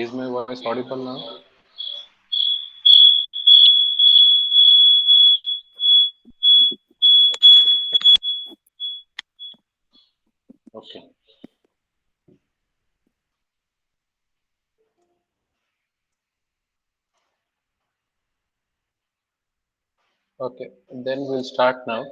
Is my voice audible now? Okay. Okay. Then we'll start now.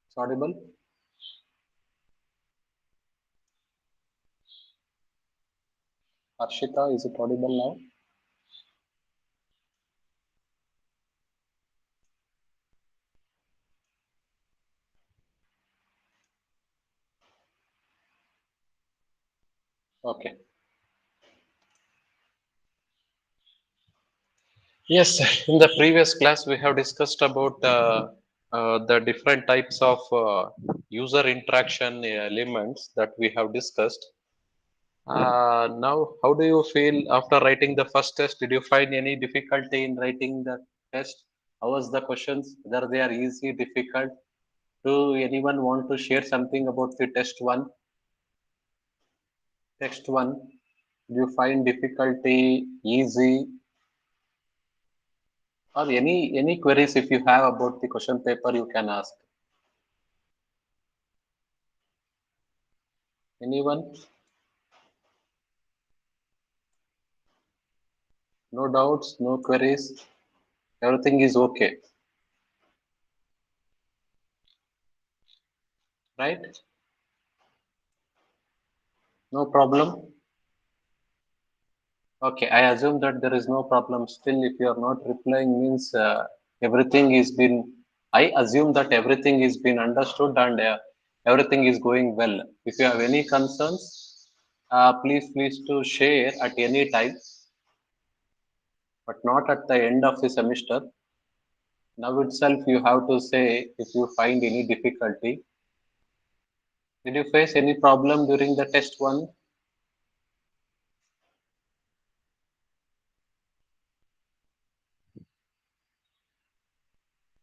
It's audible? Arshita, is it audible now? Okay. Yes, in the previous class we have discussed about the different types of user interaction elements that we have discussed. Now, how do you feel after writing the first test? Did you find any difficulty in writing the test? How was the questions? Whether they are easy, difficult? Do anyone want to share something about the test one? Text one. Do you find difficulty, easy, or any queries if you have about the question paper you can ask. Anyone? No doubts, no queries. Everything is okay, right? No problem. Okay, I assume that there is no problem. Still, if you are not replying, means everything is been. I assume that everything is been understood and everything is going well. If you have any concerns, please to share at any time, but not at the end of the semester. Now itself, you have to say if you find any difficulty. Did you face any problem during the test one?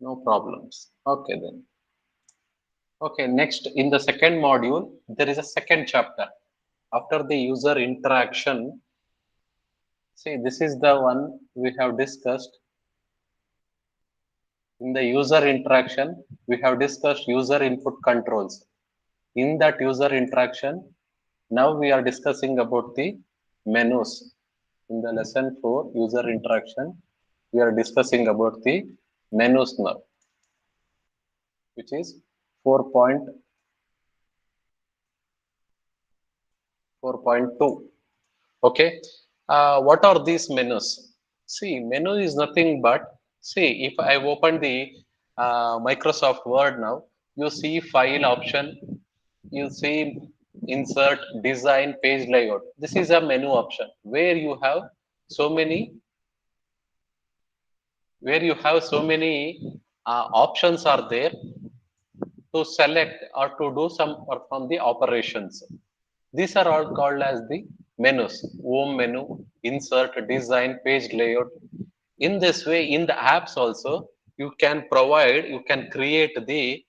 No problems. Okay then. Okay, next in the second module, there is a second chapter. After the user interaction, see, this is the one we have discussed. In the user interaction, we have discussed user input controls. In that user interaction, now we are discussing about the menus. In the lesson 4, user interaction, we are discussing about the menus now, which is 4.4.2. Okay. What are these menus? See, menu is nothing but, see, if I open the Microsoft Word now, you see file option, you see insert, design, page layout. This is a menu option where you have so many, options are there to select or to do some perform the operations. These are all called as the menus: home menu, insert, design, page layout. In this way, in the apps also, you can provide, you can create the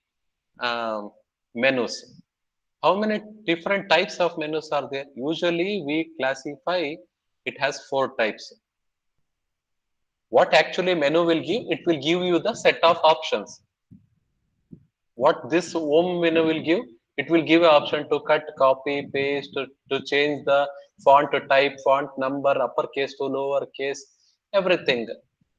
menus. How many different types of menus are there? Usually we classify it has 4 types. What actually menu will give? It will give you the set of options. What this home menu will give? It will give an option to cut, copy, paste, to change the font type, font number, uppercase to lowercase, everything.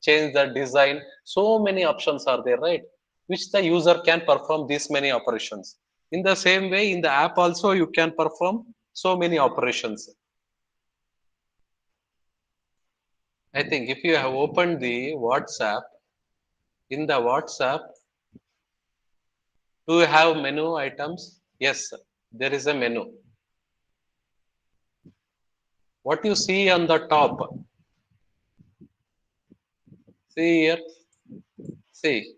Change the design. So many options are there, right? Which the user can perform these many operations. In the same way, in the app also, you can perform so many operations. I think if you have opened the WhatsApp, in the WhatsApp, do you have menu items? Yes, sir. There is a menu. What you see on the top, see here, see,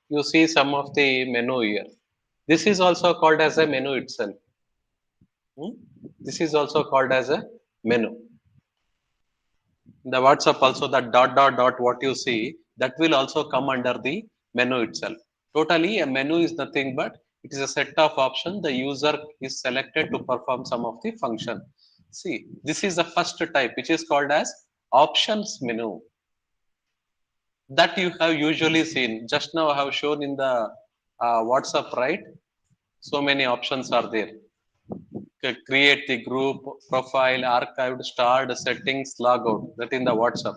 you see some of the menu here. This is also called as a menu itself. This is also called as a menu. In the WhatsApp also, that dot dot dot what you see, that will also come under the menu itself. Totally, a menu is nothing but it is a set of options the user is selected to perform some of the function. See, this is the first type which is called as options menu, that you have usually seen. Just now I have shown in the WhatsApp, right? So many options are there. Create the group, profile, archived, starred, settings, logout. That in the WhatsApp.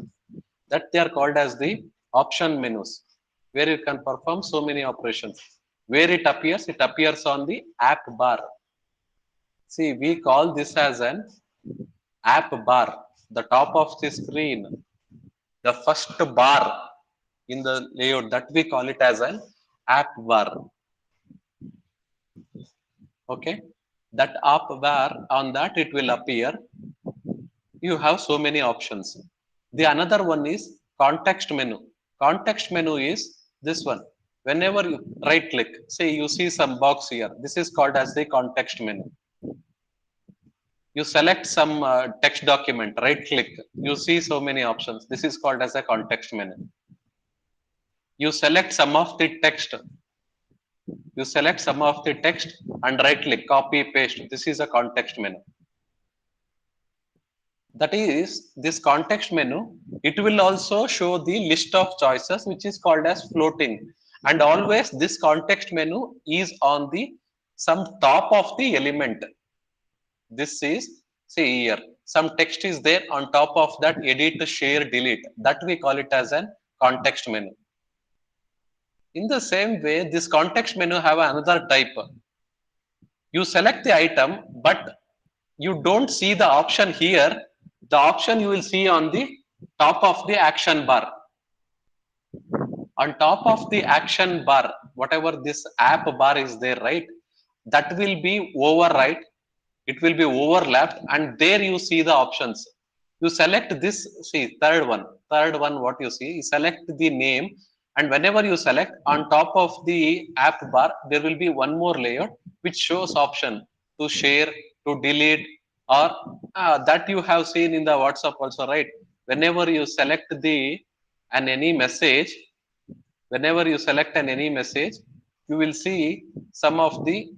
That they are called as the option menus, where you can perform so many operations. Where it appears? It appears on the app bar. See, we call this as an app bar. The top of the screen, the first bar in the layout, that we call it as an app bar. Okay, that app bar, on that it will appear. You have so many options. The another one is context menu. Context menu is this one. Whenever you right click, say you see some box here, this is called as the context menu. You select some text document, right click, you see so many options, this is called as a context menu. You select some of the text, you select some of the text and right click, copy paste, this is a context menu. That is, this context menu, it will also show the list of choices which is called as floating, and always this context menu is on the some top of the element. This is, see here, some text is there on top of that, edit, share, delete, that we call it as an context menu. In the same way, this context menu have another type. You select the item, but you don't see the option here. The option you will see on the top of the action bar. On top of the action bar, whatever this app bar is there, right, that will be override, it will be overlapped, and there you see the options. You select this, see, third one what you see, you select the name, and whenever you select, on top of the app bar there will be one more layer which shows option to share, to delete, or that you have seen in the WhatsApp also, right? Whenever you select the an any message, whenever you select an any message, you will see some of the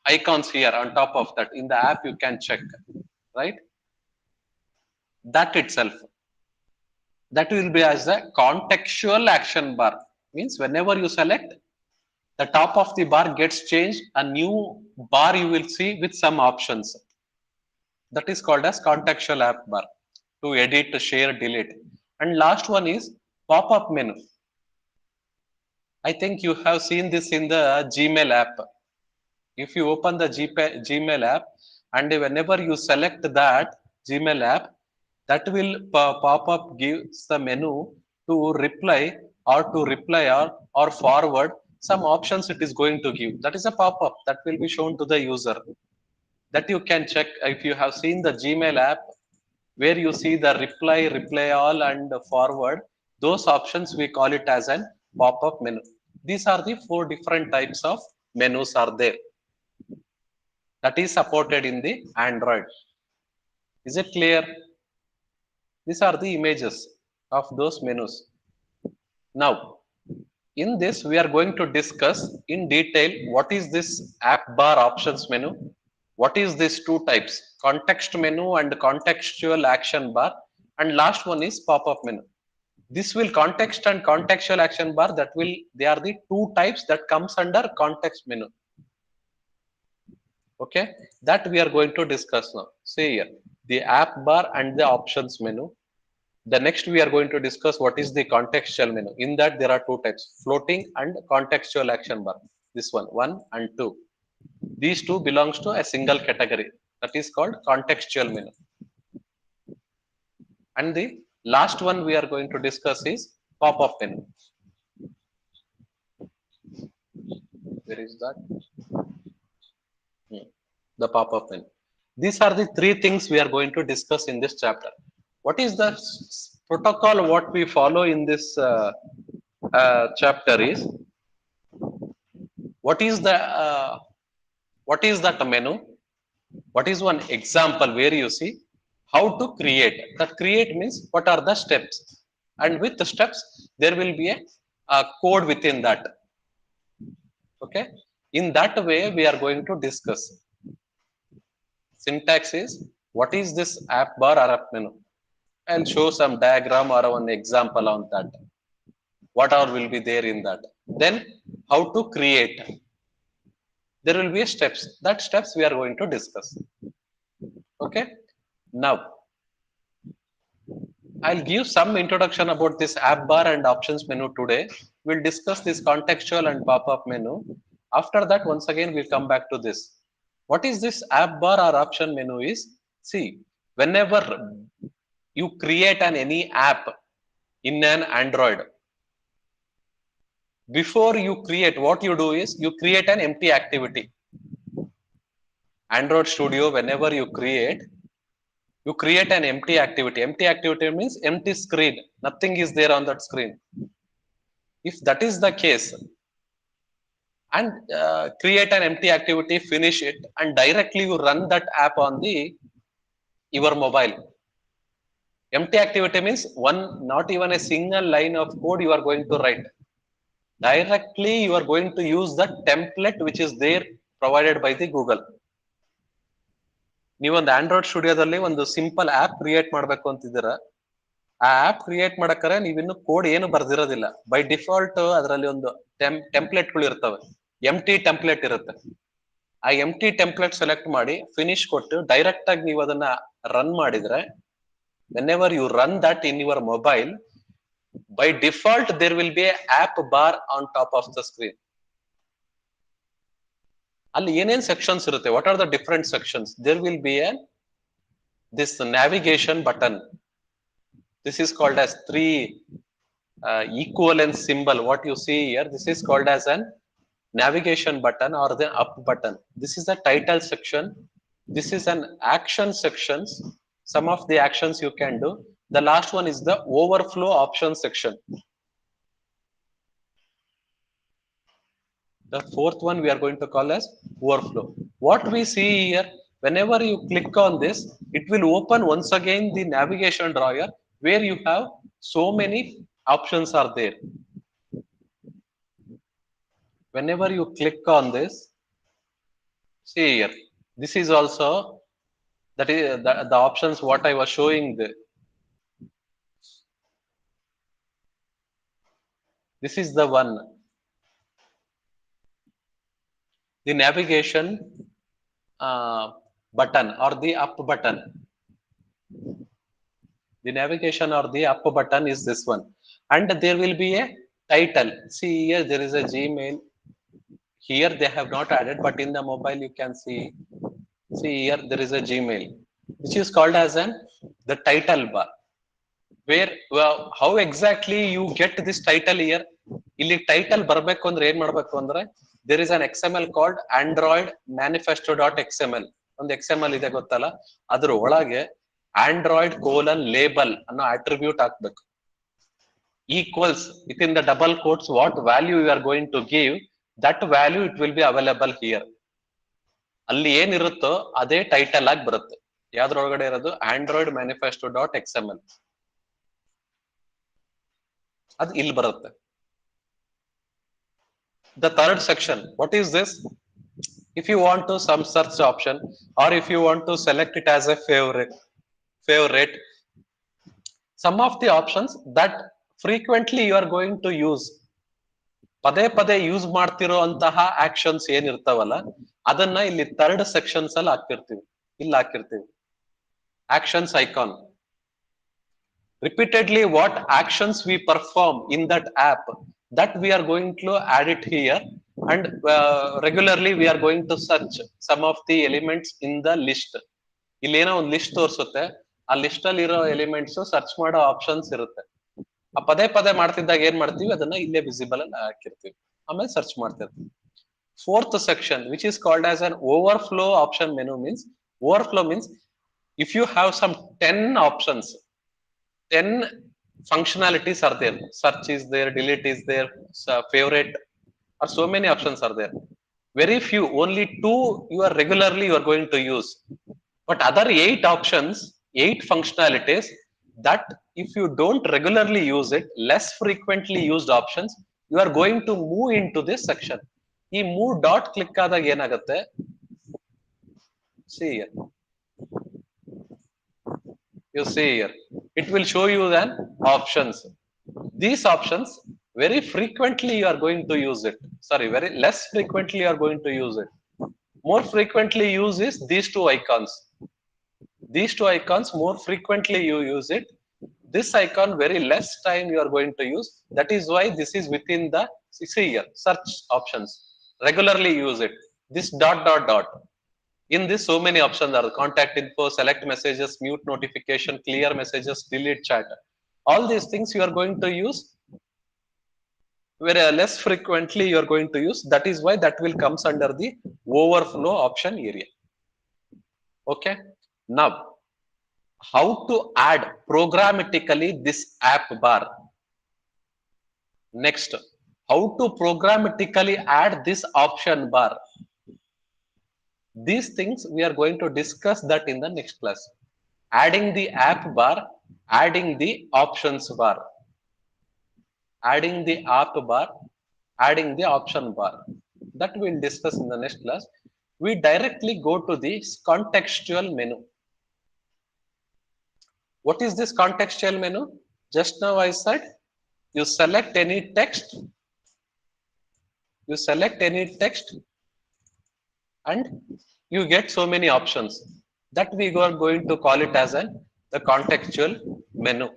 icons here on top of that. In the app you can check, right? That itself, that will be as a contextual action bar. Means whenever you select, the top of the bar gets changed, a new bar you will see with some options. That is called as contextual app bar, to edit, to share, delete. And last one is pop-up menu. I think you have seen this in the Gmail app. If you open the Gmail app, and whenever you select that Gmail app, that will pop up, gives the menu to reply, or forward some options it is going to give. That is a pop-up that will be shown to the user. That you can check if you have seen the Gmail app, where you see the reply all, and forward. Those options we call it as an pop-up menu. These are the 4 different types of menus are there, that is supported in the Android. Is it clear? These are the images of those menus. Now, in this, we are going to discuss in detail what is this app bar options menu, what is these 2 types, context menu and contextual action bar, and last one is pop-up menu. This will context and contextual action bar, that will, they are the 2 types that comes under context menu. Okay, that we are going to discuss now. See here, the app bar and the options menu. The next we are going to discuss what is the contextual menu. In that there are 2 types, floating and contextual action bar. This one and 2. These 2 belongs to a single category, that is called contextual menu. And the last one we are going to discuss is pop-up menu. Where is that? The pop-up menu. These are the 3 things we are going to discuss in this chapter. What is the protocol what we follow in this chapter is, what is the What is that menu? What is one example where you see how to create? That create means what are the steps, and with the steps there will be a code within that. Okay, in that way we are going to discuss. Syntax is what is this app bar or app menu. I'll show some diagram or one example on that. What all will be there in that. Then how to create. There will be steps. That steps we are going to discuss. Okay. Now I'll give some introduction about this app bar and options menu today. We'll discuss this contextual and pop-up menu. After that, once again, we'll come back to this. What is this app bar or option menu is? See, whenever you create any app in an Android, before you create, what you do is you create an empty activity. Android Studio, whenever you create an empty activity. Empty activity means empty screen. Nothing is there on that screen. If that is the case, and create an empty activity, finish it, and directly you run that app on the your mobile. Empty activity means one, not even a single line of code you are going to write. Directly you are going to use the template which is there provided by the Google. ನೀವು ಒಂದು Android ಸ್ಟುಡಿಯೋದಲ್ಲಿ ಒಂದು simple app create ಮಾಡ್ಬೇಕು ಅಂತಿದ್ದೀರಾ. ಆ app create ಮಾಡಕ್ರೆ ನೀವಿನ್ನು code ಏನು ಬರ್ದಿರೋದಿಲ್ಲ. By default ಅದರಲ್ಲಿ ಒಂದು ಟೆಂಪ್ಲೇಟ್ಗಳು ಇರ್ತವೆ. ಎಂಟಿ ಟೆಂಪ್ಲೇಟ್ ಇರುತ್ತೆ. ಆ ಎಂಟಿ ಟೆಂಪ್ಲೇಟ್ ಸೆಲೆಕ್ಟ್ ಮಾಡಿ ಫಿನಿಶ್ ಕೊಟ್ಟು ಡೈರೆಕ್ಟ್ ಆಗಿ ನೀವು ಅದನ್ನ ರನ್ ಮಾಡಿದ್ರೆ, whenever you run that in your mobile, by default there will be a app bar on top of the screen. ಅಲ್ಲಿ ಏನೇನ್ ಸೆಕ್ಷನ್ಸ್ ಇರುತ್ತೆ? What are the different sections? There will be a this navigation button. This is called as three equivalent symbol. What you see here, this is called as an navigation button or the up button. This is the title section. This is an action sections. Some of the actions you can do. The last one is the overflow option section. The fourth one we are going to call as overflow. What we see here, whenever you click on this, it will open once again the navigation drawer where you have so many options are there. Whenever you click on this, see here, this is also, that is the options what I was showing there. This is the one. The navigation button or the up button. The navigation or the up button is this one, and there will be a title. See here, there is a Gmail. Here they have not added, but in the mobile you can see. See here, there is a Gmail, which is called as the title bar. Where how exactly you get this title here? ಇಲ್ಲಿ title ಬರಬೇಕು ಅಂದ್ರೆ ಏನ್ ಮಾಡ್ಬೇಕು ಅಂದ್ರೆ, there is an XML called Android manifesto.xml. ಒಂದು XML ಇದೆ ಗೊತ್ತಲ್ಲ, ಅದ್ರ ಒಳಗೆ Android label ಅನ್ನೋ attribute ಹಾಕ್ಬೇಕು. Equals within the double quotes what value you are going to give, that value it will be available here. ಅಲ್ಲಿ ಏನಿರುತ್ತೋ ಅದೇ ಟೈಟಲ್ ಆಗಿ ಬರುತ್ತೆ. ಯಾವ್ದ್ರೊಳಗಡೆ ಇರೋದು? Android manifesto.xml. ಅದು ಇಲ್ಲಿ ಬರುತ್ತೆ. The third section, what is this? If you want to some search option, or if you want to select it as a favorite, some of the options that frequently you are going to use, ಪದೇ ಪದೇ use ಮಾಡ್ತಿರೋ ಅಂತಹ actions ಏನಿರ್ತಾವಲ್ಲ, ಅದನ್ನ ಇಲ್ಲಿ third sections ಅಲ್ಲಿ ಹಾಕಿರ್ತೀವಿ. ಇಲ್ಲಿ ಹಾಕಿರ್ತೀವಿ actions icon. Repeatedly what actions we perform in that app, that we are going to add it here, and regularly we are going to search some of the elements in the list. ಇಲ್ಲೇನೋ ಒಂದು list ತೋರಿಸುತ್ತೆ, ಆ list ಅಲ್ಲಿ ಇರೋ elements search ಮಾಡೋ options ಇರುತ್ತೆ. ಆ ಪದೇ ಪದೇ ಮಾಡ್ತಿದ್ದಾಗ ಏನ್ ಮಾಡ್ತೀವಿ, ಅದನ್ನ ಇಲ್ಲೇ ವಿಸಿಬಲ್ ಅಲ್ಲಿ ಹಾಕಿರ್ತೀವಿ, ಆಮೇಲೆ ಸರ್ಚ್ ಮಾಡ್ತಿರ್ತೀವಿ. Fourth section, which is called as an overflow option menu, means overflow means if you have some 10 options, 10 functionalities are there. Search is there, delete is there, favorite, or so many options are there. very few, only two you are regularly you are going to use, but other 8 options, 8 functionalities, that if you don't regularly use it, less frequently used options, you are going to move into this section. ಈ move dot click ಆದಾಗ ಏನಾಗುತ್ತೆ, see here, you see here, it will show you then options. These options very frequently you are going to use it, sorry, very less frequently you are going to use it. More frequently use is these two icons. These two icons more frequently you use it. This icon very less time you are going to use. That is why this is within the, see here, search options. Regularly use it. This dot dot dot. In this, so many options are: contact info, select messages, mute notification, clear messages, delete chat. All these things you are going to use very less frequently you are going to use. That is why that will comes under the overflow option area. Okay. Now, how to add programmatically this app bar? Next, how to programmatically add this option bar? These things we are going to discuss that in the next class. Adding the app bar, adding the options bar, adding the app bar, adding the option bar, that we'll discuss in the next class. We directly go to the contextual menu. What is this contextual menu? Just now I said, you select any text, you select any text and you get so many options. That we are going to call it as the contextual menu.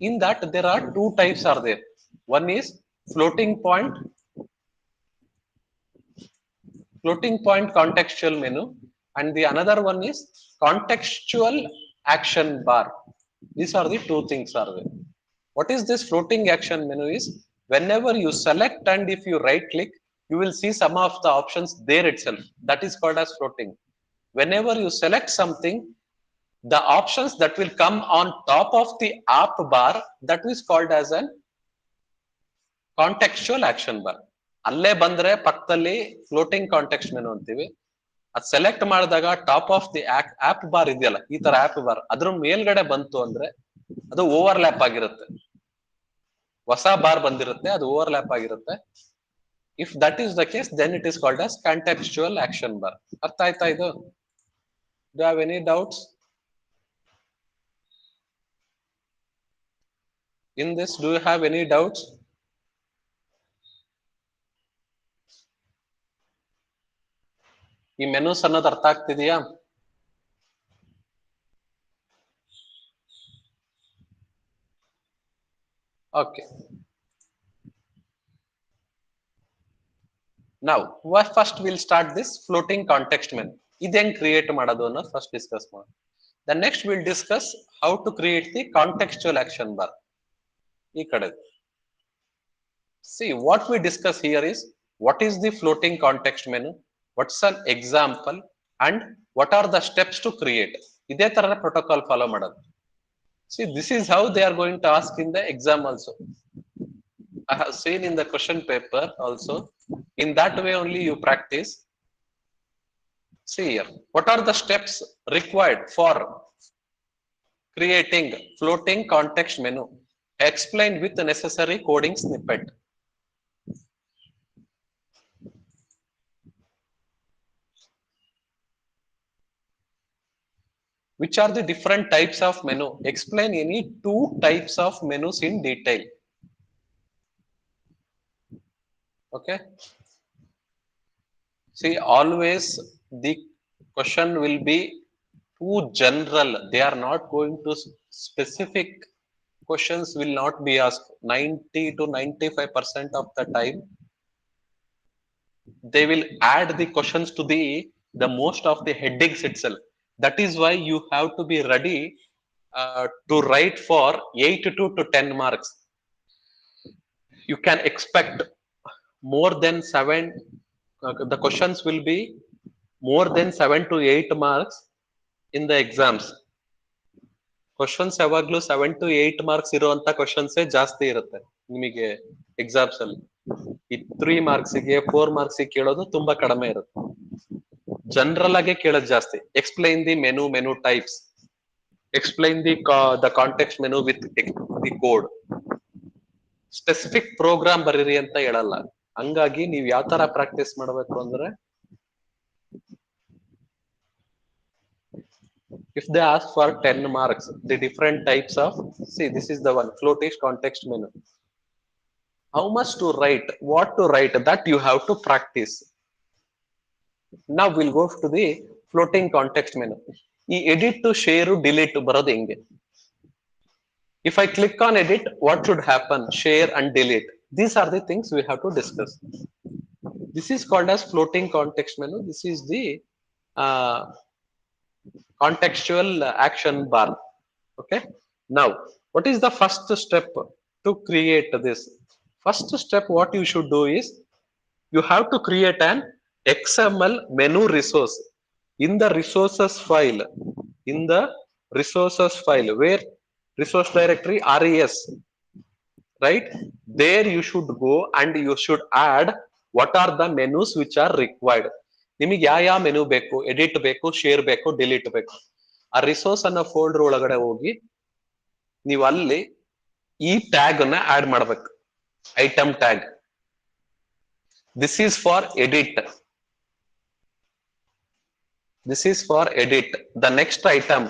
In that there are two types are there. One is floating point contextual menu, and the another one is contextual action bar. These are the two things are there. What is this floating action menu is, whenever you select and if you right click, you will see some of the options there itself. That is called as floating. Whenever you select something, the options that will come on top of the app bar, that is called as an contextual action bar. ಅಲ್ಲೇ ಬಂದ್ರೆ ಪಕ್ಕದಲ್ಲಿ floating context menu ಅಂತೀವಿ. ಅದ್ select ಮಾಡಿದಾಗ top of the app bar ಇದೆಯಲ್ಲ, ಈ ತರ app bar ಅದ್ರ ಮೇಲ್ಗಡೆ ಬಂತು ಅಂದ್ರೆ ಅದು ಓವರ್ಲ್ಯಾಪ್ ಆಗಿರುತ್ತೆ. ಹೊಸ ಬಾರ್ ಬಂದಿರುತ್ತೆ, ಅದು ಓವರ್ಲ್ಯಾಪ್ ಆಗಿರುತ್ತೆ. If that is the case, then it is called as contextual action bar. ಅರ್ಥ ಆಯ್ತಾ ಇದು? Do you have any doubts in this? Do you have any doubts? ಈ ಮೆನೂಸ್ ಅನ್ನೋದು ಅರ್ಥ ಆಗ್ತಿದೆಯಾ? Okay. Now, first we'll start this floating context menu. ಇದೆಂಗ್ create ಮಾಡೋದು ಅನ್ನೋದು ಫಸ್ಟ್ ಡಿಸ್ಕಸ್ ಮಾಡೋಣ. Then next we'll discuss how to create the contextual action bar. ಈ ಕಡೆ. See, what we discuss here is, what is the floating context menu, what's an example, and what are the steps to create. ಇದೇ ತರ protocol follow ಮಾಡೋದು. See, this is how they are going to ask in the exam also. I have seen in the question paper also. In that way only you practice. See here, what are the steps required for creating floating context menu? Explained with the necessary coding snippet. Which are the different types of menu? Explain any 2 types of menus in detail. Okay. See, always the question will be too general. They are not going to specific questions will not be asked. 90 to 95% of the time, they will add the questions to the most of the headings itself. That is why you have to be ready to write for 8 to 10 marks. You can expect more than 7. The questions will be more than 7 to 8 marks in the exams. Questions ಯಾವಾಗಲೂ 7 to 8 marks ಇರುವಂತ questions ಜಾಸ್ತಿ ಇರುತ್ತೆ ನಿಮಗೆ exams ಅಲ್ಲಿ. ಈ 3 ಮಾರ್ಕ್ಸಿಗೆ 4 ಮಾರ್ಕ್ಸಿಗೆ ಕೇಳೋದು ತುಂಬಾ ಕಡಿಮೆ ಇರುತ್ತೆ. ಜನರಲ್ ಆಗಿ ಕೇಳೋದು ಜಾಸ್ತಿ. Explain the menu types, explain the context menu with the code. Specific program ಬರೀರಿ ಅಂತ ಹೇಳಲ್ಲ. ಹಂಗಾಗಿ ನೀವ್ ಯಾವ ತರ ಪ್ರಾಕ್ಟೀಸ್ ಮಾಡ್ಬೇಕು ಅಂದ್ರೆ, if they ask for 10 marks, the different types of, see, this is the one, floatish context menu. How much to write, what to write, that you have to practice. Now we'll go to the floating context menu. ಈ edit to share delete ಬರೋದು ಹೆಂಗೆ? If I click on edit, what should happen? Share and delete. These are the things we have to discuss. This is called as floating context menu. This is the contextual action bar. Okay. Now, what is the first step to create this? First step, what you should do is, you have to create an XML menu resource in the resources file. In the resources file, where resource directory res, right? There you should go and you should add what are the menus which are required. ನಿಮಗೆ ಯಾವ menu ಬೇಕು, edit ಬೇಕು, share ಬೇಕು, delete ಬೇಕು, ಆ resource ಅನ್ನೋ folder ಒಳಗಡೆ ಹೋಗಿ ನೀವು ಅಲ್ಲಿ ಈ ಟ್ಯಾಗ್ ಅನ್ನ ಆಡ್ ಮಾಡ್ಬೇಕು. Item tag, this is for edit, this is for edit. The next item,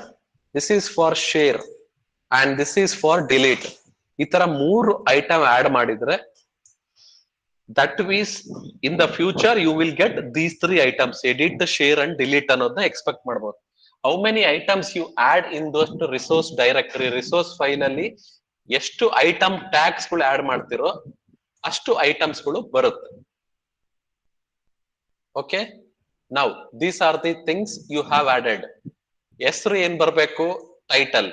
this is for share and this is for delete. ಈ ತರ 3 ಐಟಮ್ ಆಡ್ ಮಾಡಿದ್ರೆ, that means in the future you will get these 3 items, edit, share and delete ಅನ್ನೋದನ್ನ expect ಮಾಡಬಹುದು. How many items you add in those resource directory, resource file ಅಲ್ಲಿ ಎಷ್ಟು item tags ಗಳು add ಮಾಡ್ತಿರೋ ಅಷ್ಟು items ಗಳು ಬರುತ್ತೆ. Okay, now these are the things you have added. ಹೆಸರು ಏನ್ ಬರ್ಬೇಕು? ಟೈಟಲ್.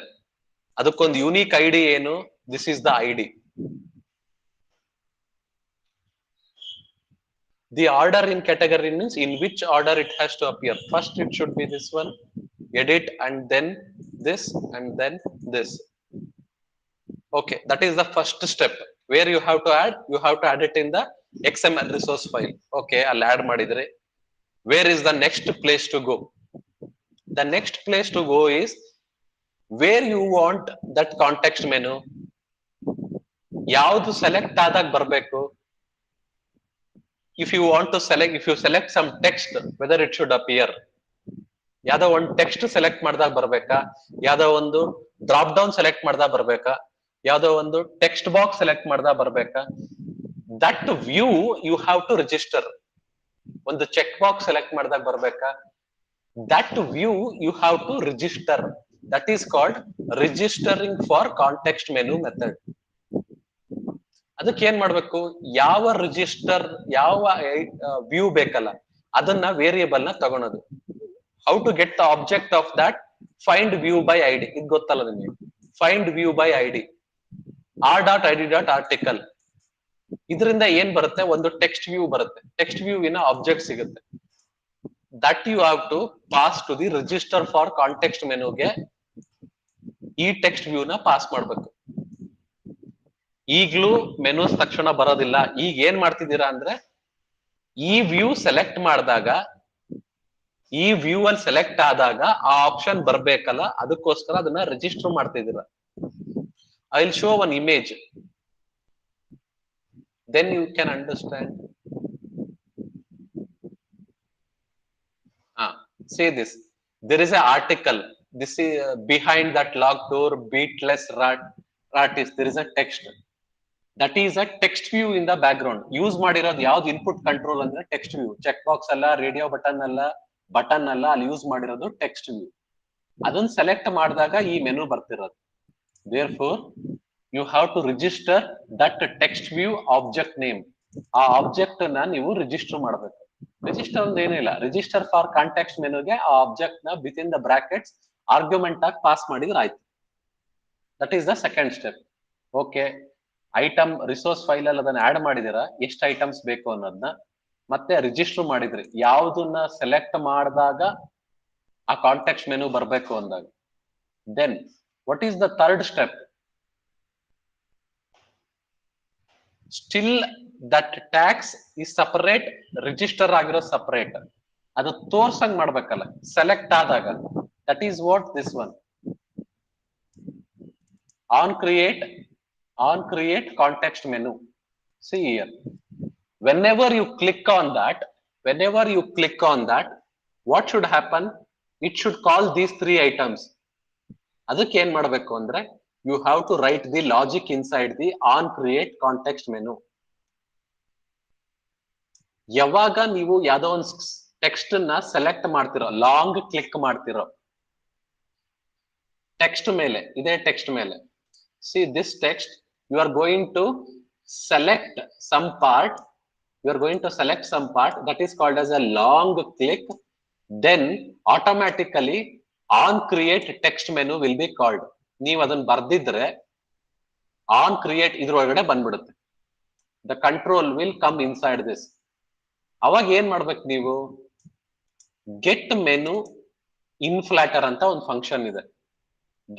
ಅದಕ್ಕೊಂದು ಯೂನಿಕ್ ಐಡಿ ಏನು? This is the ID. The order in category means in which order it has to appear. First it should be this one, edit, and then this, and then this. Okay, that is the first step. Where you have to add? You have to add it in the XML resource file. Okay, I'll add madidre. Where is the next place to go? The next place to go is where you want that context menu. ಯಾವುದು select ಆದಾಗ ಬರಬೇಕು? If you want to select, if you select some text, whether it should appear, ಯಾವ್ದೋ ಒಂದು text select ಮಾಡಿದಾಗ ಬರ್ಬೇಕಾ, ಯಾವ್ದೋ ಒಂದು drop down select ಮಾಡಿದಾಗ ಬರ್ಬೇಕಾ, ಯಾವ್ದೋ ಒಂದು ಟೆಕ್ಸ್ಟ್ ಬಾಕ್ಸ್ ಸೆಲೆಕ್ಟ್ ಮಾಡಿದಾಗ ಬರ್ಬೇಕಾ, that view you have to register. ಒಂದು ಚೆಕ್ ಬಾಕ್ಸ್ ಸೆಲೆಕ್ಟ್ ಮಾಡಿದಾಗ ಬರ್ಬೇಕಾ, that view you have to register. That is called registering for context menu method. ಅದಕ್ಕೆ ಏನ್ ಮಾಡ್ಬೇಕು? ಯಾವ ರಿಜಿಸ್ಟರ್, ಯಾವ ವ್ಯೂ ಬೇಕಲ್ಲ ಅದನ್ನ ವೇರಿಯೇಬಲ್ ನ ತಗೊಳೋದು. How to get the object of that? Find view by ID. ಇದು ಗೊತ್ತಲ್ಲ ನಿಮಗೆ? Find view by ID, r.id.article. ಇದರಿಂದ ಏನ್ ಬರುತ್ತೆ? ಒಂದು ಟೆಕ್ಸ್ಟ್ ವ್ಯೂ ಬರುತ್ತೆ. ಟೆಕ್ಸ್ಟ್ ವ್ಯೂ ವಿನ ಆಬ್ಜೆಕ್ಟ್ ಸಿಗುತ್ತೆ. That you have to pass to the register for context ಮೆನುಗೆ ಈ ಟೆಕ್ಸ್ಟ್ ವ್ಯೂ ನ ಪಾಸ್ ಮಾಡ್ಬೇಕು. ಈಗ್ಲೂ ಮೆನೂಸ್ ತಕ್ಷಣ ಬರೋದಿಲ್ಲ. ಈಗ ಏನ್ ಮಾಡ್ತಿದ್ದೀರಾ ಅಂದ್ರೆ, ಈ ವ್ಯೂ ಸೆಲೆಕ್ಟ್ ಮಾಡಿದಾಗ, ಈ ವ್ಯೂ ಅಲ್ಲಿ ಸೆಲೆಕ್ಟ್ ಆದಾಗ ಆ ಆಪ್ಷನ್ ಬರ್ಬೇಕಲ್ಲ, ಅದಕ್ಕೋಸ್ಕರ ಅದನ್ನ ರಿಜಿಸ್ಟರ್ ಮಾಡ್ತಿದ್ದೀರಾ. I will show one image, then you can understand. See this, there is an article, this is behind that locked door, beatless rat is, there is a text. That is a text view in the background. Use ಮಾಡಿರೋದು ಯಾವ್ದು? Input control ಅಂದ್ರೆ text view. Check box ಅಲ್ಲ, radio button ಅಲ್ಲ, button ಅಲ್ಲ, ಅಲ್ಲಿ use ಮಾಡಿರೋದು text view. ಅದನ್ನ select ಮಾಡಿದಾಗ ಈ menu ಬರ್ತಿರೋದು. Therefore you have to register that text view object name. ಆ ಆಬ್ಜೆಕ್ಟ್ ನ ನೀವು ರಿಜಿಸ್ಟರ್ ಮಾಡಬೇಕು. ರಿಜಿಸ್ಟರ್ ಒಂದು ಏನಿಲ್ಲ, ರಿಜಿಸ್ಟರ್ ಫಾರ್ ಕಾಂಟೆಕ್ಸ್ಟ್ ಮೆನುಗೆ ಆ ಆಬ್ಜೆಕ್ಟ್ ನ with in the brackets argument ಆಗಿ ಪಾಸ್ ಮಾಡಿದ್ರೆ ಆಯ್ತು. That is the second step. Okay, item resource file ಅಲ್ಲಿ ಅದನ್ನ ಆಡ್ ಮಾಡಿದಿರಾ, ಎಷ್ಟು ಐಟಮ್ಸ್ ಬೇಕು ಅನ್ನೋದನ್ನ, ಮತ್ತೆ ರಿಜಿಸ್ಟರ್ ಮಾಡಿದ್ರಿ, ಯಾವ್ದನ್ನ ಸೆಲೆಕ್ಟ್ ಮಾಡಿದಾಗ ಆ ಕಾಂಟೆಕ್ಸ್ಟ್ ಮೆನು ಬರ್ಬೇಕು ಅಂದಾಗ. Then what is the third step? Still that tax ಈ ಸಪರೇಟ್, ರಿಜಿಸ್ಟರ್ ಆಗಿರೋ ಸಪರೇಟ್, ಅದು ತೋರ್ಸಂಗ್ ಮಾಡ್ಬೇಕಲ್ಲ ಸೆಲೆಕ್ಟ್ ಆದಾಗ. That is what this one. on create context menu. See here, whenever you click on that, what should happen? It should call these three items. ಅದಕ್ಕೆ ಏನ್ ಮಾಡ್ಬೇಕು ಅಂದ್ರೆ, you have to write the logic inside the on create context menu. ಯಾವಾಗ ನೀವು ಯಾವ್ದೋ ಒಂದು text ನ select ಮಾಡ್ತಿರೋ, ಲಾಂಗ್ ಕ್ಲಿಕ್ ಮಾಡ್ತಿರೋ ಟೆಕ್ಸ್ಟ್ ಮೇಲೆ, ಇದೇ ಟೆಕ್ಸ್ಟ್ ಮೇಲೆ, see this text, you are going to select some part, that is called as a long click, then automatically on create text menu will be called. ನೀವು ಅದನ್ನ ಬರ್ದಿದ್ರೆ on create ಇದ್ರೊಳಗಡೆ ಬಂದ್ಬಿಡುತ್ತೆ. the control will come inside this. ಅವಾಗ ಏನ್ ಮಾಡ್ಬೇಕು ನೀವು, get menu inflator ಅಂತ ಒಂದು ಫಂಕ್ಷನ್ ಇದೆ.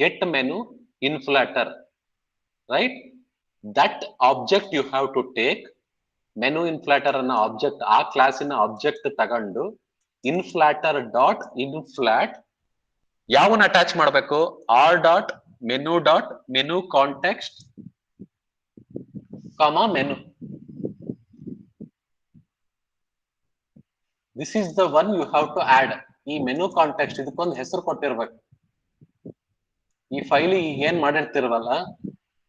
get menu inflator, right? that object you have to take, menu inflator ಅನ್ನ ಆಬ್ಜೆಕ್ಟ್, ಆ ಕ್ಲಾಸಿನ ಆಬ್ಜೆಕ್ಟ್ ತಗೊಂಡು inflator ಡಾಟ್ inflat ಯಾವನ್ನ ಅಟ್ಯಾಚ್ ಮಾಡಬೇಕು, r.menu context comma menu. this is the one you have to add. ಈ menu context ಇದಕ್ಕೊಂದು ಹೆಸರು ಕೊಟ್ಟಿರ್ಬೇಕು. ಈ file ಏನ್ ಮಾಡಿರ್ತಿರಲ್ಲ,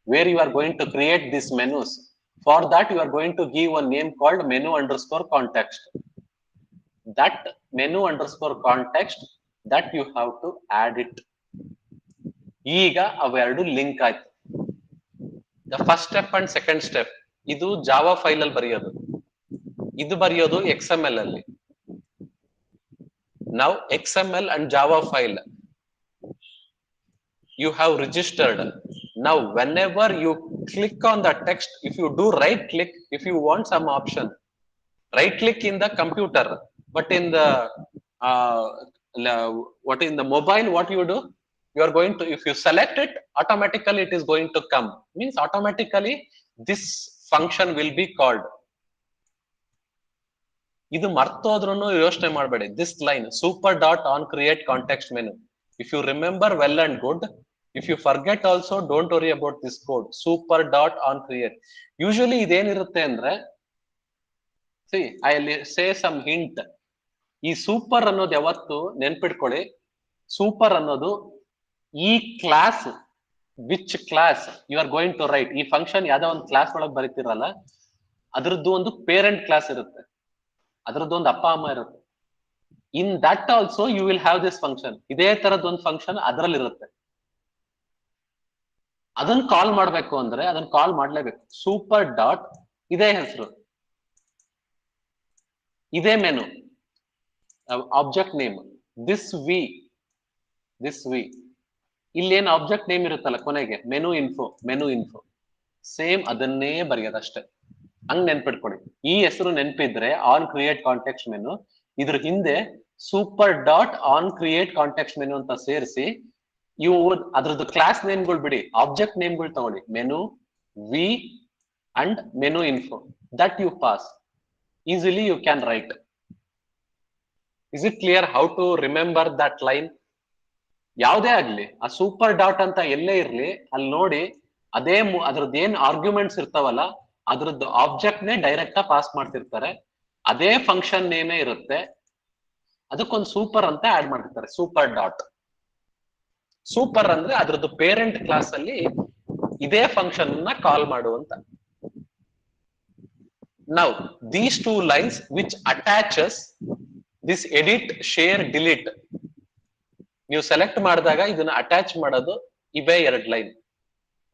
where you are going to create these menus, for that you are going to give a name called menu underscore context. that menu underscore context, that you have to add it. ಈಗ ಅವೆರಡು link ಆಯ್ತು. the first step and second step, ಇದು Java file ಅಲ್ಲಿ ಬರೆಯೋದು, ಇದು ಬರೆಯೋದು XML ಅಲ್ಲಿ. now XML and Java file you have registered. now whenever you click on the text, if you do right click, if you want some option, right click in the computer, but in the in the mobile, what you do, you are going to, if you select it, automatically it is going to come, means automatically this function will be called. ಇದು ಮರ್ತೋದ್ರೂ ಯೋಚನೆ ಮಾಡಬೇಡಿ. this line super dot on create context menu, if you remember well and good, if you forget also don't worry about this code, super dot on create. usually ಇದೇನಿರುತ್ತೆ ಅಂದ್ರೆ, see I will say some hint. ಈ super ಅನ್ನೋದು ಯಾವತ್ತು ನೆನ್ಪಿಟ್ಕೊಳ್ಳಿ, super ಅನ್ನೋದು ಈ class, which class you are going to write, ಈ function ಯಾವ್ದೋ ಒಂದು ಕ್ಲಾಸ್ ಒಳಗೆ ಬರೀತಿರಲ್ಲ, ಅದ್ರದ್ದು ಒಂದು ಪೇರೆಂಟ್ ಕ್ಲಾಸ್ ಇರುತ್ತೆ, ಅದ್ರದ್ದು ಒಂದು ಅಪ್ಪ ಅಮ್ಮ ಇರುತ್ತೆ. In that also you will have this function. ಇದೇ ತರದ್ ಒಂದು ಫಂಕ್ಷನ್ ಅದ್ರಲ್ಲಿ ಇರುತ್ತೆ. ಅದನ್ನ ಕಾಲ್ ಮಾಡ್ಬೇಕು ಅಂದ್ರೆ ಅದನ್ನ ಕಾಲ್ ಮಾಡ್ಲೇಬೇಕು. ಸೂಪರ್ ಡಾಟ್ ಇದೇ ಹೆಸರು, ಇದೇ menu, object name this we ಇಲ್ಲೇನು ಆಬ್ಜೆಕ್ಟ್ ನೇಮ್ ಇರುತ್ತಲ್ಲ ಕೊನೆಗೆ, ಮೆನು ಇನ್ಫೋ ಸೇಮ್ ಅದನ್ನೇ ಬರೆಯೋದಷ್ಟೇ. ಹಂಗ್ ನೆನ್ಪಿಟ್ಕೊಡಿ. ಈ ಹೆಸರು ನೆನ್ಪಿದ್ರೆ ಆನ್ ಕ್ರಿಯೇಟ್ ಕಾಂಟೆಕ್ಸ್ಟ್ ಮೆನು, ಇದ್ರ ಹಿಂದೆ super dot on create context menu ಅಂತ ಸೇರಿಸಿ, ಇವು ಅದ್ರದ್ದು ಕ್ಲಾಸ್ ನೇಮ್ಗಳು ಬಿಡಿ, ಆಬ್ಜೆಕ್ಟ್ ನೇಮ್ಗಳು ತಗೊಳ್ಳಿ, menu V and menu info, that you pass easily you can write. Is it clear how to remember that line? ಯಾವುದೇ ಆಗ್ಲಿ, ಆ ಸೂಪರ್ ಡಾಟ್ ಅಂತ ಎಲ್ಲೇ ಇರ್ಲಿ, ಅಲ್ಲಿ ನೋಡಿ ಅದೇ ಅದ್ರದ್ದು ಏನ್ ಆರ್ಗ್ಯುಮೆಂಟ್ಸ್ ಇರ್ತಾವಲ್ಲ, ಅದ್ರದ್ದು ಆಬ್ಜೆಕ್ಟ್ ನೇ ಡೈರೆಕ್ಟ್ ಪಾಸ್ ಮಾಡ್ತಿರ್ತಾರೆ, ಅದೇ ಫಂಕ್ಷನ್ ನೇಮೇ ಇರುತ್ತೆ, ಅದಕ್ಕೊಂದು ಸೂಪರ್ ಅಂತ ಆಡ್ ಮಾಡಿರ್ತಾರೆ. ಸೂಪರ್ ಅಂದ್ರೆ ಅದ್ರದ್ದು ಪೇರೆಂಟ್ ಕ್ಲಾಸ್ ಅಲ್ಲಿ ಇದೇ ಫಂಕ್ಷನ್ ನ ಕಾಲ್ ಮಾಡುವಂತ. Now these two lines which attaches this edit, share, delete, ನೀವು ಸೆಲೆಕ್ಟ್ ಮಾಡಿದಾಗ ಇದನ್ನ ಅಟ್ಯಾಚ್ ಮಾಡೋದು ಇವೇ ಎರಡು ಲೈನ್.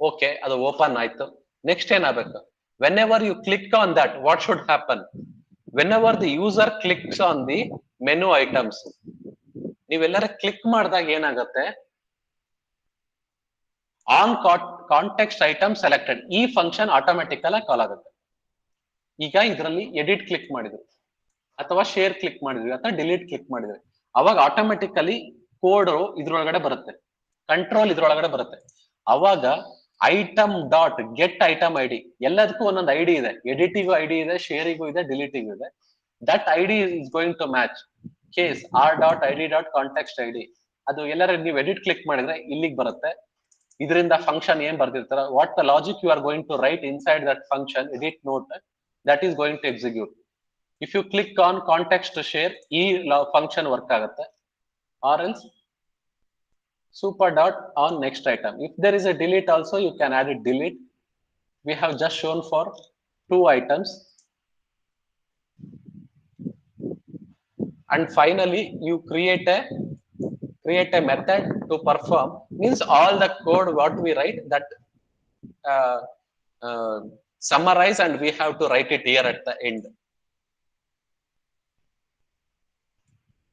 ಓಕೆ, ಅದು ಓಪನ್ ಆಯ್ತು. ನೆಕ್ಸ್ಟ್ ಏನಾಗಬೇಕು? whenever you click on that, what should happen? whenever the user clicks on the menu items, ನೀವೆಲ್ಲರ ಕ್ಲಿಕ್ ಮಾಡಿದಾಗ ಏನಾಗುತ್ತೆ, ಆನ್ ಕಾಂಟೆಕ್ಸ್ಟ್ ಐಟಮ್ ಸೆಲೆಕ್ಟೆಡ್, ಈ ಫಂಕ್ಷನ್ ಆಟೋಮೆಟಿಕಲ್ ಆಗಿ ಕಾಲ್ ಆಗುತ್ತೆ. ಈಗ ಇದರಲ್ಲಿ ಎಡಿಟ್ ಕ್ಲಿಕ್ ಮಾಡಿದ್ವಿ ಅಥವಾ ಶೇರ್ ಕ್ಲಿಕ್ ಮಾಡಿದ್ವಿ ಅಥವಾ ಡಿಲೀಟ್ ಕ್ಲಿಕ್ ಮಾಡಿದ್ವಿ, ಅವಾಗ ಆಟೋಮೆಟಿಕಲಿ ಕೋಡ್ ಇದ್ರೊಳಗಡೆ ಬರುತ್ತೆ, ಕಂಟ್ರೋಲ್ ಇದ್ರೊಳಗಡೆ ಬರುತ್ತೆ. ಅವಾಗ item dot get item ID, ಎಲ್ಲದಕ್ಕೂ ಒಂದೊಂದು ಐಡಿ ಇದೆ, ಎಡಿಟಿಗೂ ಐಡಿ ಇದೆ, ಶೇರಿಗೂ ಇದೆ, ಡಿಲೀಟಿಗೂ ಇದೆ. That ID is going to match case R dot ID dot context ID. ಅದು ಎಲ್ಲರೂ ನೀವು ಎಡಿಟ್ ಕ್ಲಿಕ್ ಮಾಡಿದ್ರೆ ಇಲ್ಲಿಗೆ ಬರುತ್ತೆ. ಇದರಿಂದ ಫಂಕ್ಷನ್ ಏನ್ ಬರ್ದಿರ್ತಾರ, what the logic you are going to write inside that function edit note, that is going to execute. If you click on context share, ಈ ಫಂಕ್ಷನ್ ವರ್ಕ್ ಆಗುತ್ತೆ. Or else super dot on next item. If there is a delete also, you can add it delete. We have just shown for 2 items. And finally, you create a method to perform, means all the code what we write that summarize, and we have to write it here at the end.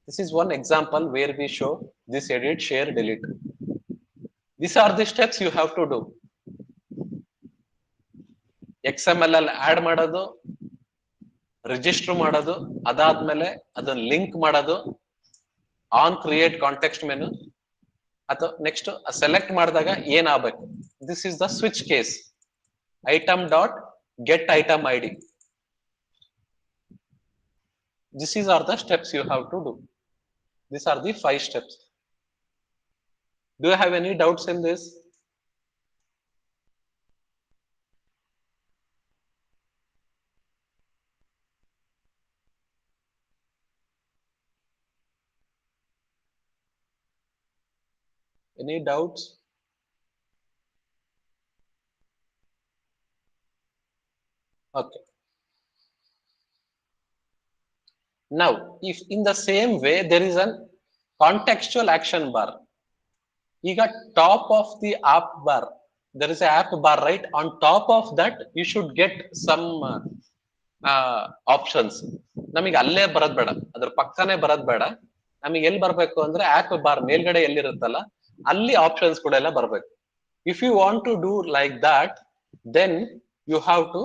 This is one example where we show this edit, share, delete. These are the steps you have to do. XML ಅಲ್ಲಿ add ಮಾಡೋದು, register ಮಾಡೋದು, ಅದಾದ್ಮೇಲೆ ಅದನ್ನ link ಮಾಡೋದು, on create context menu, ಅಥವಾ next select ಮಾಡಿದಾಗ ಏನಾಗಬೇಕು. This is the switch case. Item dot get item ID. These are the steps you have to do. These are the 5 steps. Do you have any doubts in this? Any doubts? Okay. Now, if in the same way there is a contextual action bar, you got top of the app bar, there is a app bar, right? On top of that, you should get some options. ನಮಗೆ ಅಲ್ಲೇ ಬರೋದ್ ಬೇಡ, ಅದ್ರ ಪಕ್ಕನೆ ಬರೋದ್ ಬೇಡ. ನಮಗೆ ಎಲ್ಲಿ ಬರ್ಬೇಕು ಅಂದ್ರೆ ಆಪ್ ಬಾರ್ ಮೇಲ್ಗಡೆ ಎಲ್ಲಿರುತ್ತಲ್ಲ ಅಲ್ಲಿ ಆಪ್ಷನ್ಸ್ ಕೂಡ ಎಲ್ಲ ಬರ್ಬೇಕು. If you want to do like that, then you have to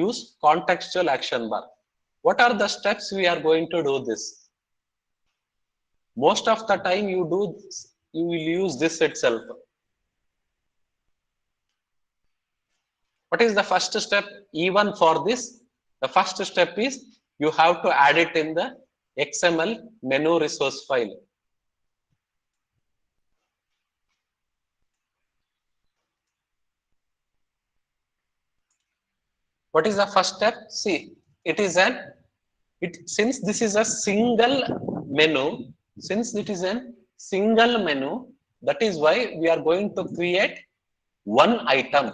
use contextual action bar. What are the steps we are going to do this? Most of the time you will use this itself. What is the first step? Even for this, the first step is you have to add it in the XML menu resource file. What is the first step? See, since this is a single menu, that is why we are going to create one item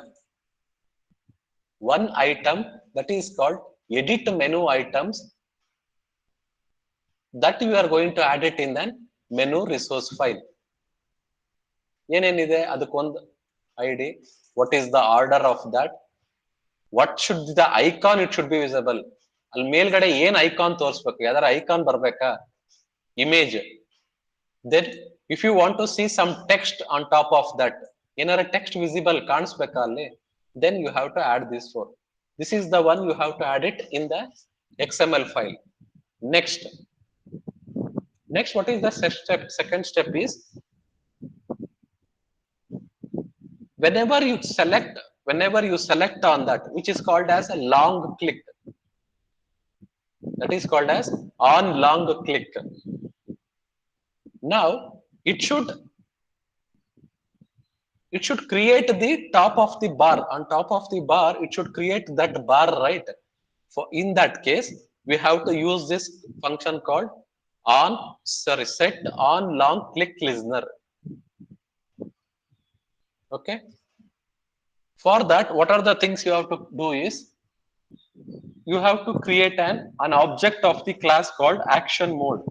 that is called edit menu items, that we are going to add it in the menu resource file. ಏನೇನಿದೆ ಅದಕ್ಕೊಂದು ID, what is the order of that, what should be the icon, it should be visible. ಅಲ್ಲಿ ಮೇಲ್ಗಡೆ ಏನ್ icon ತೋರಿಸ್ಬೇಕು, ಯಾವ್ದಾರ icon ಬರ್ಬೇಕಾ, image. Then if you want to see some text on top of that, ಏನಾರ text visible ಕಾಣಿಸ್ಬೇಕಾ ಅಲ್ಲಿ, then you have to add this for. This is the one you have to add it in the XML file. Next, what is the second step is, whenever you select on that, which is called as a long click, that is called as on long click. Now it should create the top of the bar. On top of the bar, it should create that bar, right? For in that case, we have to use this function called set on long click listener. Okay. For that, what are the things you have to do is, you have to create an object of the class called action mode.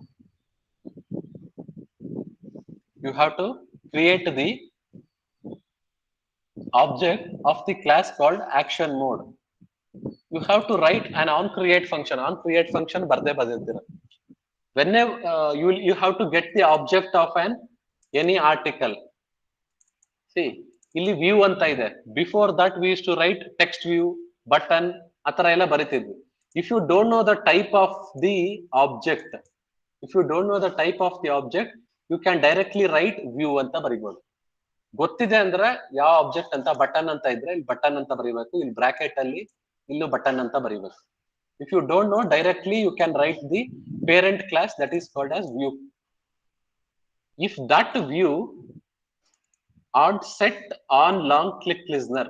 You have to create the object of the class called action mode. You have to write an onCreate function barde badidira. Whenever you have to get the object of any article. See, ಇಲ್ಲಿ view ಅಂತ ಇದೆ. Before that we used to write text view, button, ಆತರ ಎಲ್ಲ ಬರೀತಿದ್ವಿ. If you don't know the type of the object, you can directly write view ಅಂತ ಬರೀಬಹುದು. ಗೊತ್ತಿದೆ ಅಂದ್ರೆ ಯಾವ object ಅಂತ ಬಟನ್ ಅಂತ ಇದ್ರೆ ಇಲ್ಲಿ ಬಟನ್ ಅಂತ ಬರೀಬೇಕು, ಇಲ್ಲಿ ಬ್ರಾಕೆಟ್ ಅಲ್ಲಿ ಇಲ್ಲೂ ಬಟನ್ ಅಂತ ಬರೀಬೇಕು. If you don't know, directly you can write the parent class that is called as view. If that view on set on long click listener,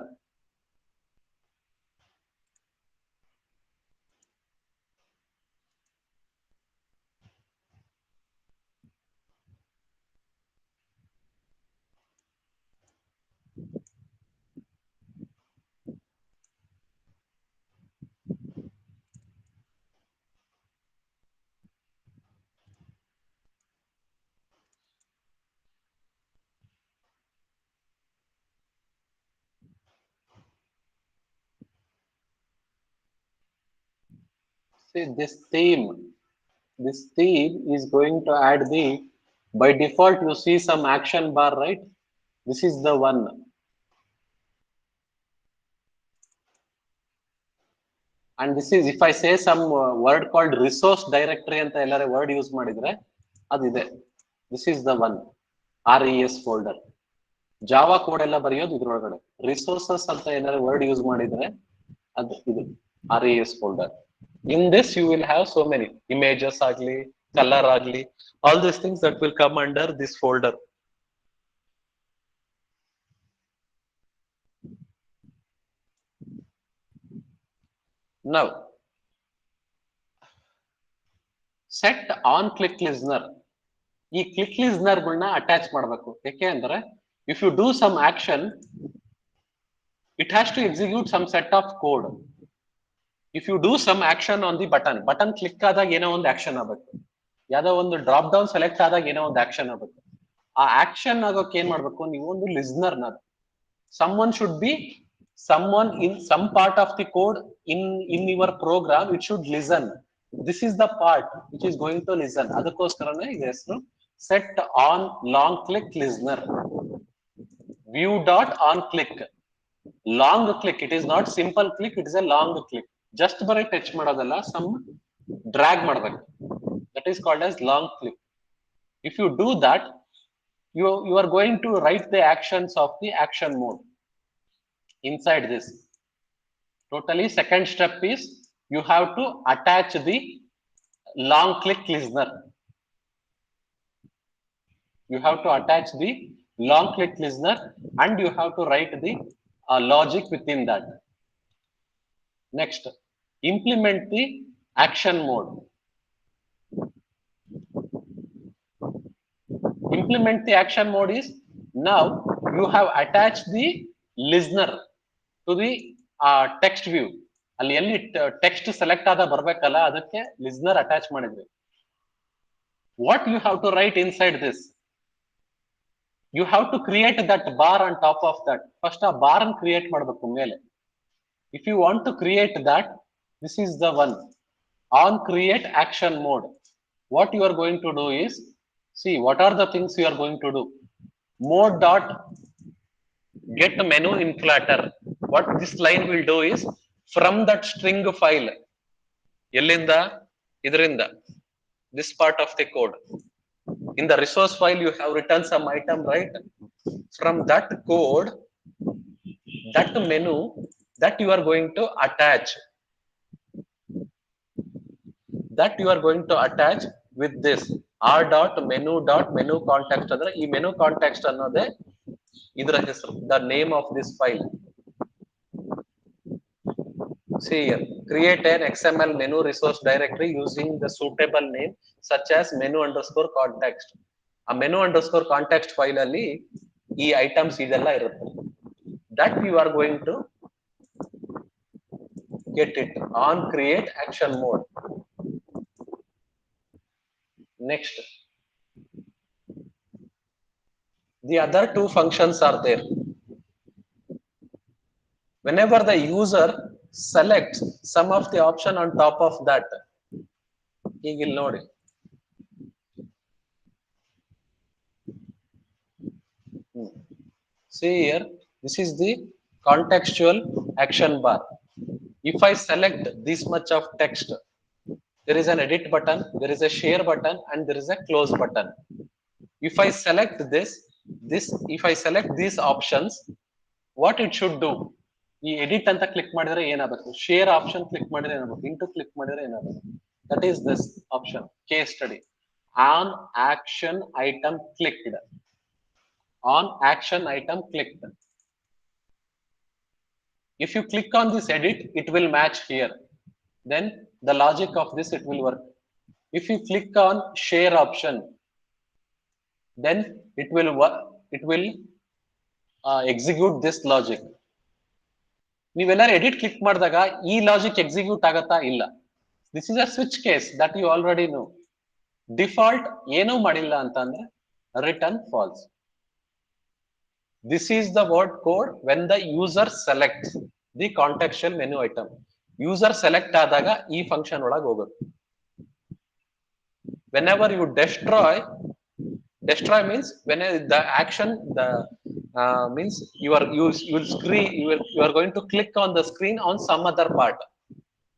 see this theme is going to add the, by default you see some action bar, right? This is the one. And this is, if I say some word called resource directory anta ellare word use madidre adide, this is the one, res folder. Java code ಎಲ್ಲ ಬರೆಯೋದು ಇದ್ರೊಳಗಡೆ. Resources ಅಂತ ಏನಾದ್ರು word use ಮಾಡಿದ್ರೆ ಅದು ಇದು RES folder. In this you will have so many images agli, color agli, all these things that will come under this folder. Now set on click listener, ಈ click listener ಗಳನ್ನ attach ಮಾಡಬೇಕು. ಯಾಕೆ ಅಂದ್ರೆ if you do some action, it has to execute some set of code. If you do some action on the button click ಆದಾಗ ಏನೋ ಒಂದು action ಆಗಬೇಕು, ಯಾವ್ದೋ ಒಂದು ಡ್ರಾಪ್ ಡೌನ್ ಸೆಲೆಕ್ಟ್ ಆದಾಗ ಏನೋ ಒಂದು ಆಕ್ಷನ್ ಆಗಬೇಕು. ಆ ಆಕ್ಷನ್ ಆಗೋಕೆ ಏನ್ ಮಾಡ್ಬೇಕು, ನೀವು ಒಂದು ಲಿಸ್ನರ್ ನ, someone should be, someone in some part of the code in your program, it should listen. This is the part which is going to listen. ಅದಕ್ಕೋಸ್ಕರನೇ ಇದೆ ಹೆಸರು set on long click listener. View dot on click, long click, it is not simple click, it is a long click. Just ಬರೀ touch ಮಾಡೋದಲ್ಲ, some drag ಮಾಡಬೇಕು, that is called as long click. If you do that, you are going to write the actions of the action mode inside this. Totally second step is you have to attach the long click listener. You have to attach the long click listener and you have to write the logic within that. Next, implement the action mode. Implement the action mode is, now you have attached the listener to the text view. ಅಲ್ಲಿ ಎಲ್ಲಿ text select ಆದ ಬರ್ಬೇಕಲ್ಲ, ಅದಕ್ಕೆ listener attach ಮಾಡಿದ್ರಿ. What you have to write inside this? You have to create that bar on top of that. First ಆ bar ಅನ್ನು create ಮಾಡಬೇಕು ಮೇಲೆ. If you want to create that, this is the one, on create action mode. What you are going to do is, see what are the things you are going to do. Mode dot get menu inflator. What this line will do is, from that string file, ಎಲ್ಲಿಂದ, ಇದರಿಂದ, this part of the code, in the resource file you have written some item, right? From that code, that menu that you are going to attach, that you are going to attach with this r dot menu context. ಅಂದ್ರೆ ಈ menu context ಅನ್ನೋದೇ ಇದರ ಹೆಸರು, the name of this file. See here, create an XML menu resource directory using the suitable name such as menu underscore context. ಆ menu underscore context file ಅಲ್ಲಿ ಈ items ಇದೆಲ್ಲ ಇರುತ್ತೆ. That you are going to get it on create action mode. Next, the other two functions are there. Whenever the user selects some of the option on top of that, he will know it. See here, this is the contextual action bar. If I select this much of text, there is an edit button, there is a share button, and there is a close button. If I select this, this, if I select these options, what it should do, ಈ edit ಅಂತ click ಮಾಡಿದ್ರೆ ಏನಾಗಬೇಕು, share option click ಮಾಡಿದ್ರೆ ಏನಾಗಬೇಕು, into click ಮಾಡಿದ್ರೆ ಏನಾಗಬೇಕು, that is this option case study on action item clicked, on action item clicked. If you click on this edit, it will match here. Then the logic of this, it will work. If you click on share option, then it will work, it will execute this logic. ನೀವೆಲ್ಲರೂ edit click ಮಾಡಿದಾಗ ಈ logic execute ಆಗತ್ತಾ ಇಲ್ಲ. This is a switch case that you already know. Default ಏನೂ ಮಾಡಿಲ್ಲ ಅಂತ ಅಂದ್ರೆ return false. This is the word code when the user selects the contextual menu item. User select ಆದಾಗ ಈ ಫಂಕ್ಷನ್ ಒಳಗೆ ಹೋಗುತ್ತೆ. Whenever you destroy means when the action, the means you are going to click on the screen on some other part.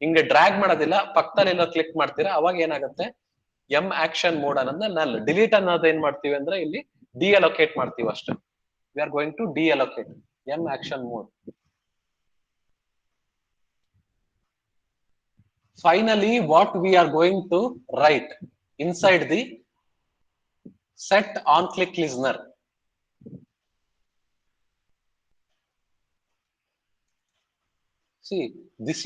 ಹಿಂಗೆ drag ಮಾಡೋದಿಲ್ಲ, ಪಕ್ಕದಲ್ಲಿ ಎಲ್ಲ click ಮಾಡ್ತೀರಾ, ಅವಾಗ ಏನಾಗುತ್ತೆ, ಎಂ ಆಕ್ಷನ್ ಮೋಡ್ ಅನ್ನೋದನ್ನ ನಲ್. ಡಿಲೀಟ್ ಅನ್ನೋದು ಏನ್ ಮಾಡ್ತೀವಿ ಅಂದ್ರೆ ಇಲ್ಲಿ ಡಿಅಲೋಕೇಟ್ ಮಾಡ್ತೀವಿ ಅಷ್ಟೇ. We are going to deallocate M action mode. Finally, what we are going to write inside the set on click listener. See, this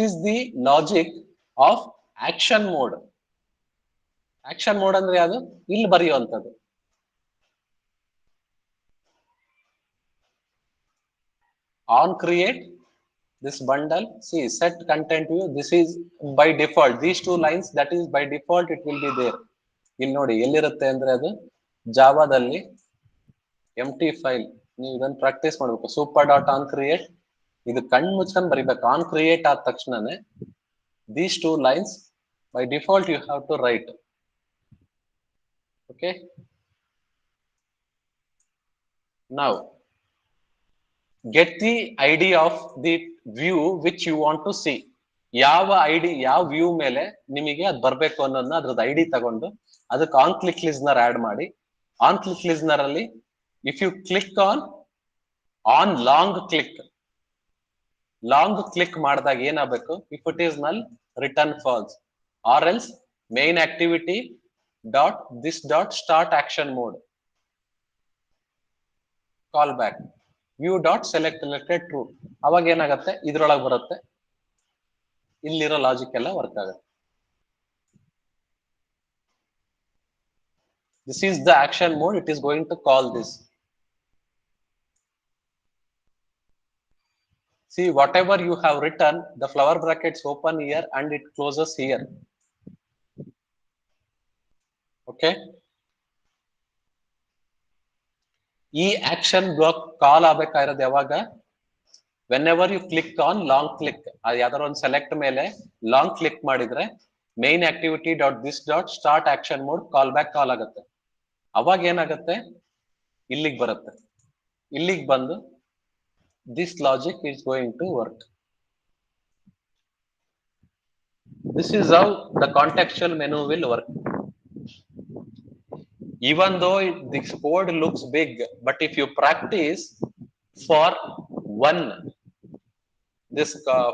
is the logic of action mode. Action mode ಅಂದ್ರೆ ಯಾವುದು, ಇಲ್ಲಿ ಬರೆಯುವಂತದ್ದು. On create this bundle, see set content view, this is by default, these two lines, that is by default it will be there. ಇಲ್ಲಿ ನೋಡಿ ಎಲ್ಲಿರುತ್ತೆ ಅಂದ್ರೆ ಅದು ಜಾವಾದಲ್ಲಿ ಎಂಟಿ file. ನೀವು ಇದನ್ನ ಪ್ರಾಕ್ಟೀಸ್ ಮಾಡ್ಬೇಕು. ಸೂಪರ್ ಡಾಟ್ ಆನ್ ಕ್ರಿಯೇಟ್, ಇದು ಕಣ್ಣು ಮುಚ್ಕೊಂಡು ಬರಿಬೇಕು. ಆನ್ ಕ್ರಿಯೇಟ್ ಆದ ತಕ್ಷಣನೇ these two lines by default you have to write. Okay, now get the ID of the view which you want to see. ಯಾವ ಐಡಿ, ಯಾವ ವ್ಯೂ ಮೇಲೆ ನಿಮಗೆ ಅದು ಬರ್ಬೇಕು ಅನ್ನೋದನ್ನ ಅದ್ರದ್ದು ಐಡಿ ತಗೊಂಡು ಅದಕ್ಕೆ ಆನ್ ಕ್ಲಿಕ್ ಲಿಸ್ನರ್ ಆಡ್ ಮಾಡಿ. ಆನ್ ಕ್ಲಿಕ್ ಲಿಸ್ನರ್ ಅಲ್ಲಿ if you click on long click ಮಾಡಿದಾಗ ಏನಾಗಬೇಕು, if it is null return false, or else main activity dot this dot start action mode call back view dot selected true. ಅವಾಗ ಏನಾಗುತ್ತೆ, ಇದ್ರೊಳಗೆ ಬರುತ್ತೆ, ಇಲ್ಲಿರೋ logic ಎಲ್ಲ work ಆಗುತ್ತೆ. This is the action mode, it is going to call this. See, whatever you have written, the flower brackets open here and it closes here. Okay, ಈ action block ಕಾಲ್ ಆಗ್ಬೇಕಾಗಿರೋದು ಯಾವಾಗ, whenever you click on long click, ಯಾವ್ದಾರ ಒಂದು select ಮೇಲೆ long click ಮಾಡಿದ್ರೆ main activity dot this dot start action mode call back call ಆಗುತ್ತೆ. ಅವಾಗ ಏನಾಗುತ್ತೆ, ಇಲ್ಲಿಗೆ ಬರುತ್ತೆ. ಇಲ್ಲಿಗೆ ಬಂದು this logic is going to work. This is how the contextual menu will work. Even though this code looks big, but if you practice for one this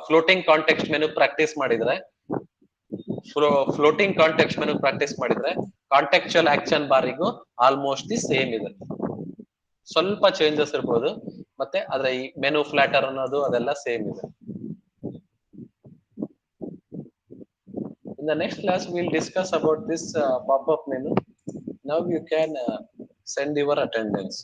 floating context menu practice ಮಾಡಿದ್ರೆ, floating context menu practice ಮಾಡಿದ್ರೆ contextual action ಬಾರಿಗೂ almost the same ಇದೆ. ಸ್ವಲ್ಪ changes ಇರ್ಬೋದು, ಮತ್ತೆ ಅದ್ರ ಈ menu flatter ಅನ್ನೋದು ಅದೆಲ್ಲ ಸೇಮ್ ಇದೆ. In the next class we'll discuss about this pop-up menu. Now you can send your attendance.